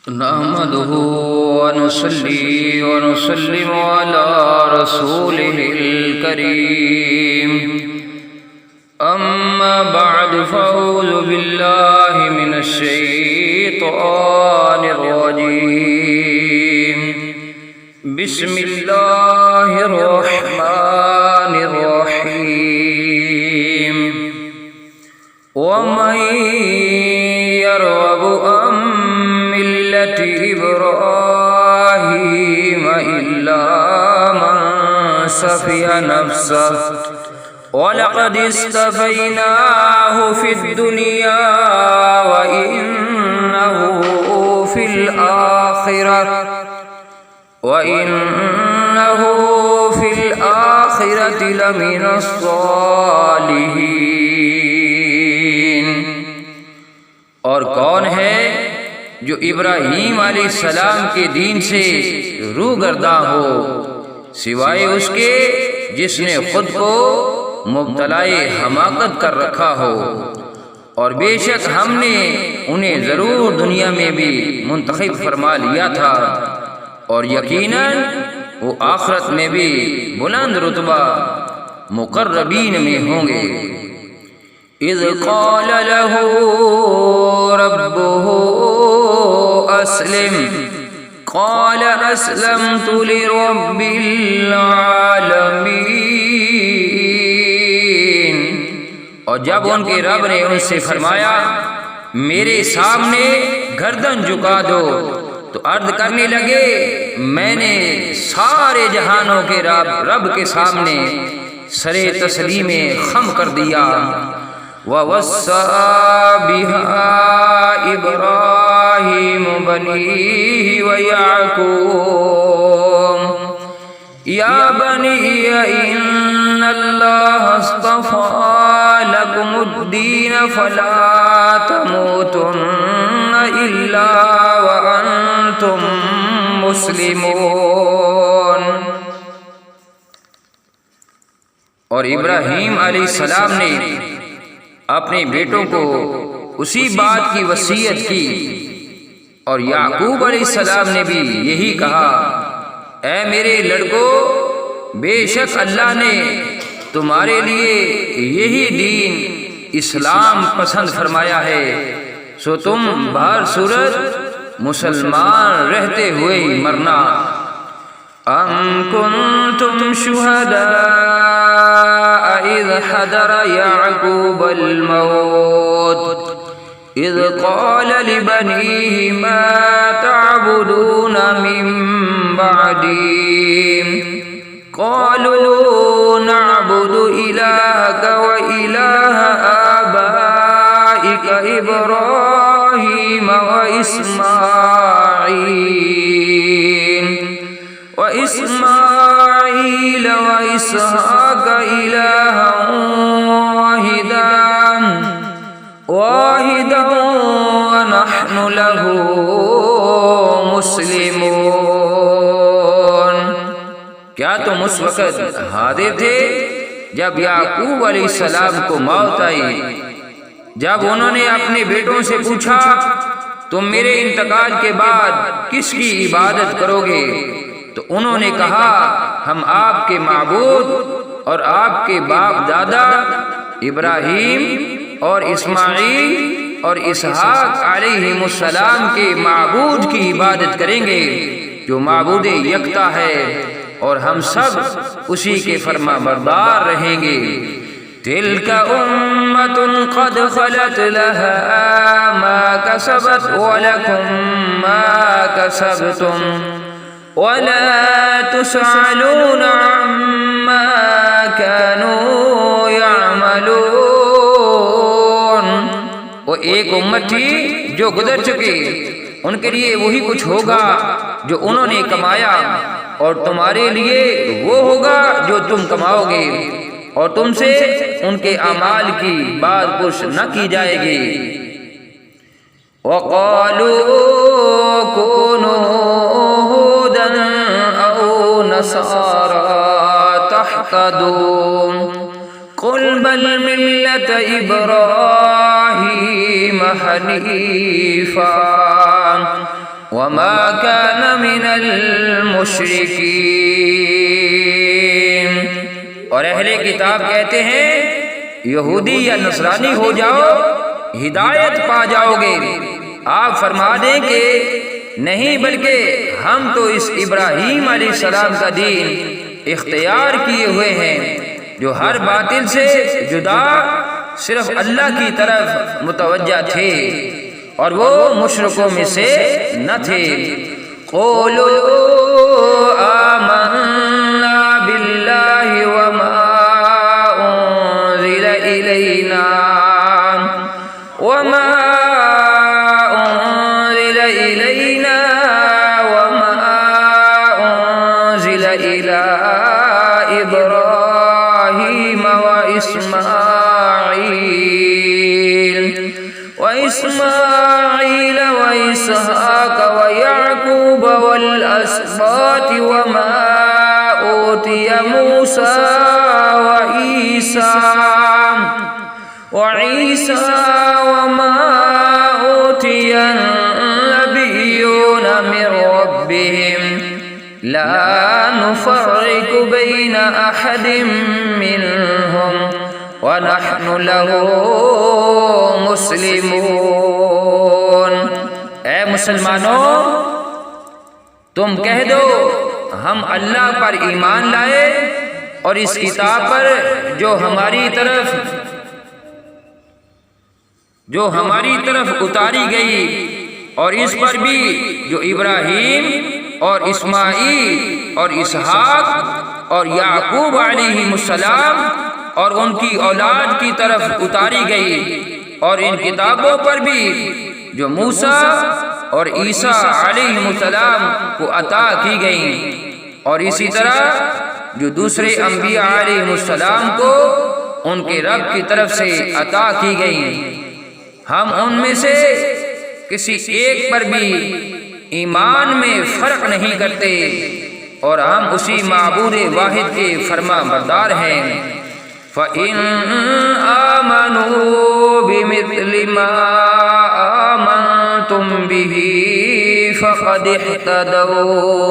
نحمده ونصلي ونسلم على رسوله الكريم أما بعد فأعوذ بالله من الشيطان الرجيم بسم الله الرحمن الرحيم ومن يرغب عن ملة إبراهيم إلا من سفه نفسه ولقد اصطفيناه في الدنيا وإنه في الآخرة لمن الصالحين۔ اور کون ہے جو ابراہیم علیہ السلام کے دین سے روگرداں ہو سوائے اس کے جس نے خود کو مبتلائے حماقت کر رکھا ہو، اور بے شک ہم نے انہیں ضرور دنیا میں بھی منتخب فرما لیا تھا، اور یقیناً وہ آخرت میں بھی بلند رتبہ مقربین میں ہوں گے۔ اذ قال له ربه اسلم قال اسلمت لرب العالمین۔ اور جب ان کے رب نے ان سے فرمایا میرے سامنے گردن جھکا دو، تو عرض کرنے لگے میں نے سارے جہانوں کے رب کے سامنے سر تسلیم خم کر دیا۔ وَوَصَّى بِهَا إِبْرَاهِيمُ بَنِيهِ وَيَعْقُوبُ يَا بَنِيَّ إِنَّ اللَّهَ اصْطَفَىٰ لَكُمُ الدِّينَ فَلَا تَمُوتُنَّ إِلَّا وَأَنتُم مُّسْلِمُونَ۔ اور ابراہیم علیہ السلام نے اپنے بیٹوں کو اسی بات کی وصیت کی، اور یعقوب علیہ السلام نے بھی یہی کہا اے میرے لڑکو، بے شک اللہ نے تمہارے لیے یہی دین اسلام پسند فرمایا ہے، سو تم بہر صورت مسلمان رہتے ہوئے ہی مرنا۔ أَمْ كُنْتُمْ شُهَدَاءَ إِذْ حَضَرَ يَعْقُوبَ الْمَوْتُ إِذْ قَالَ لِبَنِيهِ مَا تَعْبُدُونَ مِن بَعْدِي قَالُوا نَعْبُدُ إِلَٰهَكَ وَإِلَٰهَ آبَائِكَ إِبْرَاهِيمَ وَإِسْمَاعِيلَ وَإِسْحَاقَ إِلَٰهًا وَاحِدًا وَنَحْنُ لَهُ مُسْلِمُونَ۔ کیا تم اس وقت حاضر تھے جب یعقوب علیہ السلام کو موت آئی، جب انہوں نے اپنے بیٹوں سے پوچھا تم میرے انتقال کے بعد کس کی عبادت کرو گے؟ تو انہوں نے کہا ہم آپ کے معبود اور آپ کے باپ دادا ابراہیم اور اسماعیل اور اسحاق علیہم السلام کے معبود کی عبادت کریں گے جو معبود یکتا ہے، اور ہم سب اسی کے فرما بردار رہیں گے۔ تلک امۃ قد خلت لها ما کسبت ولکم ما کسبتم وَلَا تُسْأَلُونَ عَمَّا كَانُوا يَعْمَلُونَ۔ وہ ایک امت تھی جو گزر چکی، ان کے لیے وہی کچھ ہوگا جو انہوں نے کمایا، اور تمہارے لیے وہ ہوگا جو تم کماؤ گے، اور تم سے ان کے اعمال کی بات پرس نہ کی جائے گی۔ وَقَالُوا كُونُوا هُودًا أَوْ نَصَارَىٰ تَهْتَدُوا قُلْ بَلْ مِلَّةَ إِبْرَاهِيمَ حَنِيفًا وما كان من المشرکین۔ اور اہل کتاب کہتے ہیں یہودی یا نصرانی ہو جاؤ ہدایت پا جاؤ گے۔ آپ فرما دیں کہ نہیں، بلکہ ہم تو اس ابراہیم علیہ السلام کا دین اختیار کیے ہوئے ہیں جو ہر باطل سے جدا صرف اللہ کی طرف متوجہ تھے اور وہ مشرکوں میں سے نہ تھے۔ قولوا آمنا باللہ وما انزل الینا وما انزل الینا وما انزل الی ابراہیم وإسماعيل وإسحاق ويعقوب والأسباط وما أوتي موسى وعيسى وما أوتي النبيون من ربهم لا نفرق بين أحد منهم وَنَحْنُ لَهُ مُسْلِمُونَ۔ اے مسلمانوں، تم کہہ دو ہم اللہ پر ایمان لائے اور اس کتاب پر جو ہماری طرف اتاری گئی اور اس پر بھی جو ابراہیم اور اسماعیل اور اسحاق اور یعقوب علیہ السلام اور ان کی اولاد کی طرف اتاری گئی، اور ان کتابوں پر بھی جو موسیٰ اور عیسیٰ علیہ السلام کو عطا کی گئیں، اور اسی طرح جو دوسرے انبیاء علیہ السلام کو ان کے رب کی طرف سے عطا کی گئیں، ہم ان میں سے کسی ایک پر بھی ایمان میں فرق نہیں کرتے، اور ہم اسی معبود واحد کے فرما بردار ہیں۔ فَإِنْ آمَنُوا بِمِثْلِ مَا آمَنْتُمْ بِهِ فَقَدِ اهْتَدَوْا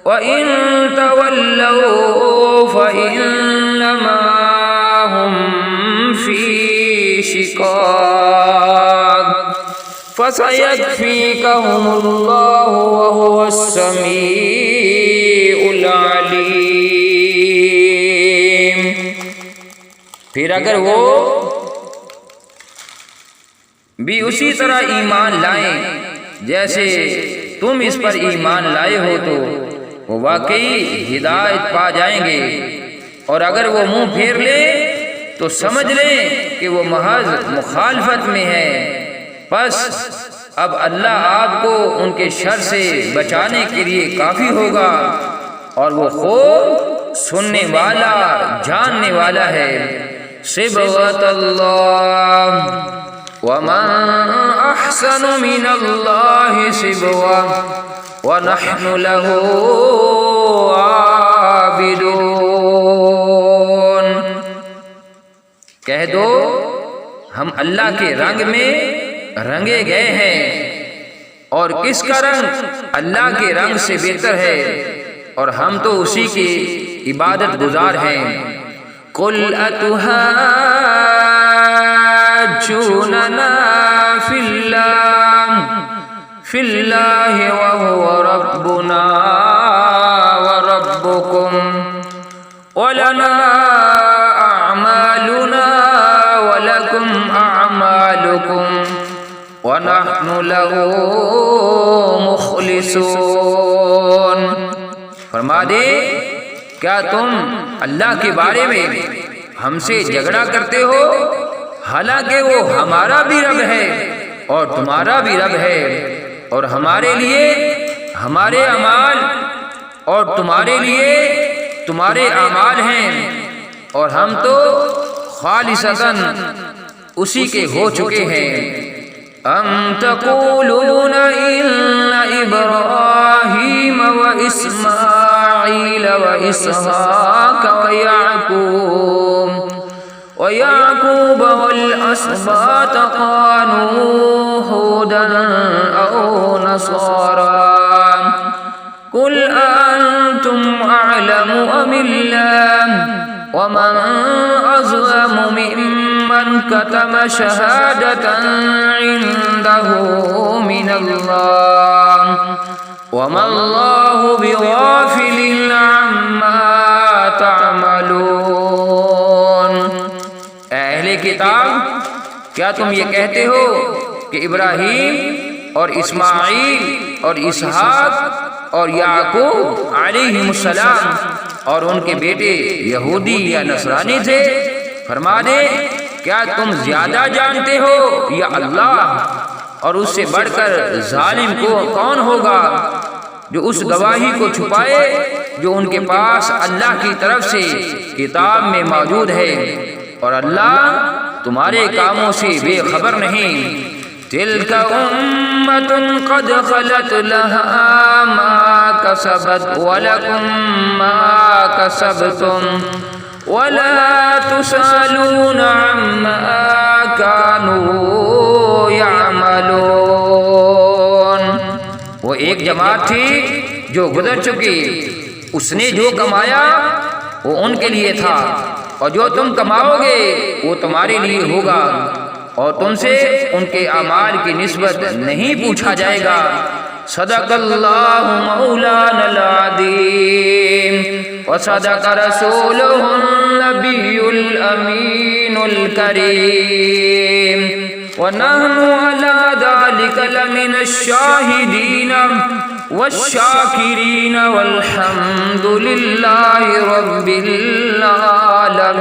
وَإِنْ تَوَلَّوْا فَإِنَّمَا هُمْ فِي شِقَاقٍ فَسَيَكْفِيكَهُمُ اللَّهُ وَهُوَ السَّمِيعُ الْعَلِيمُ۔ پھر اگر وہ بھی اسی طرح ایمان لائیں جیسے تم اس پر ایمان لائے ہو تو وہ واقعی ہدایت پا جائیں گے، اور اگر وہ منہ پھیر لے تو سمجھ لیں کہ وہ محض مخالفت میں ہے۔ پس اب اللہ آپ کو ان کے شر سے بچانے کے لیے کافی ہوگا، اور وہ خوب سننے والا جاننے والا ہے۔ صبغۃ اللہ ومن احسن من اللہ صبغۃ ونحن له عابدون۔ کہہ دو ہم اللہ کے رنگ میں رنگے گئے ہیں، اور کس کا رنگ اللہ کے رنگ سے بہتر ہے، اور ہم تو اسی کی عبادت گزار ہیں۔ قُلْ أَتُحَاجُّونَنَا فِي اللَّهِ وَهُوَ رَبُّنَا وَرَبُّكُمْ وَلَنَا أَعْمَالُنَا وَلَكُمْ أَعْمَالُكُمْ وَنَحْنُ لَهُ مُخْلِصُونَ۔ فرما دے کیا تم اللہ کے بارے میں ہم سے جھگڑا کرتے ہو، حالانکہ وہ ہمارا بھی رب ہے اور تمہارا بھی رب ہے، اور ہمارے لیے ہمارے اعمال اور تمہارے لیے تمہارے اعمال ہیں، اور ہم تو خالصتاً اسی کے ہو چکے ہیں۔ ام تقولون ان ابراہیم واسماعیل واسحاق ويعقوب والأسباط كانوا هودا أو نصارى قل أأنتم أعلم أم الله ومن أظلم ممن كتم شهادة عنده من الله وما الله بغافل عما تعملون۔ اہل کتاب، کیا تم یہ کہتے ہو کہ ابراہیم اور اسماعیل اور اسحاق اور یعقوب علیہم السلام اور ان کے بیٹے یہودی یا نصرانی تھے؟ فرما دے، کیا تم زیادہ جانتے ہو یا اللہ؟ اور اس سے بڑھ کر ظالم کو کون ہوگا جو اس گواہی کو چھپائے جو ان کے پاس اللہ کی طرف سے کتاب میں موجود ہے، اور اللہ تمہارے کاموں سے بے خبر نہیں۔ تلک امۃ قد خلت لها ما کسبت ولکم ما کسبتم ولا تسألون عما كانوا يعملون۔ وہ ایک جماعت تھی جو گزر چکی، اس نے جو کمایا وہ ان کے لیے تھا، اور جو تم کماؤ گے وہ تمہارے لیے ہوگا، اور تم سے ان کے اعمال کی نسبت نہیں پوچھا جائے گا۔ صدق اللہ مولانا العظیم وصدق رسولہ النبی الامین الکریم ونحن علی ذلک لمن الشاہدین والشاکرین والحمد للہ رب العالمین۔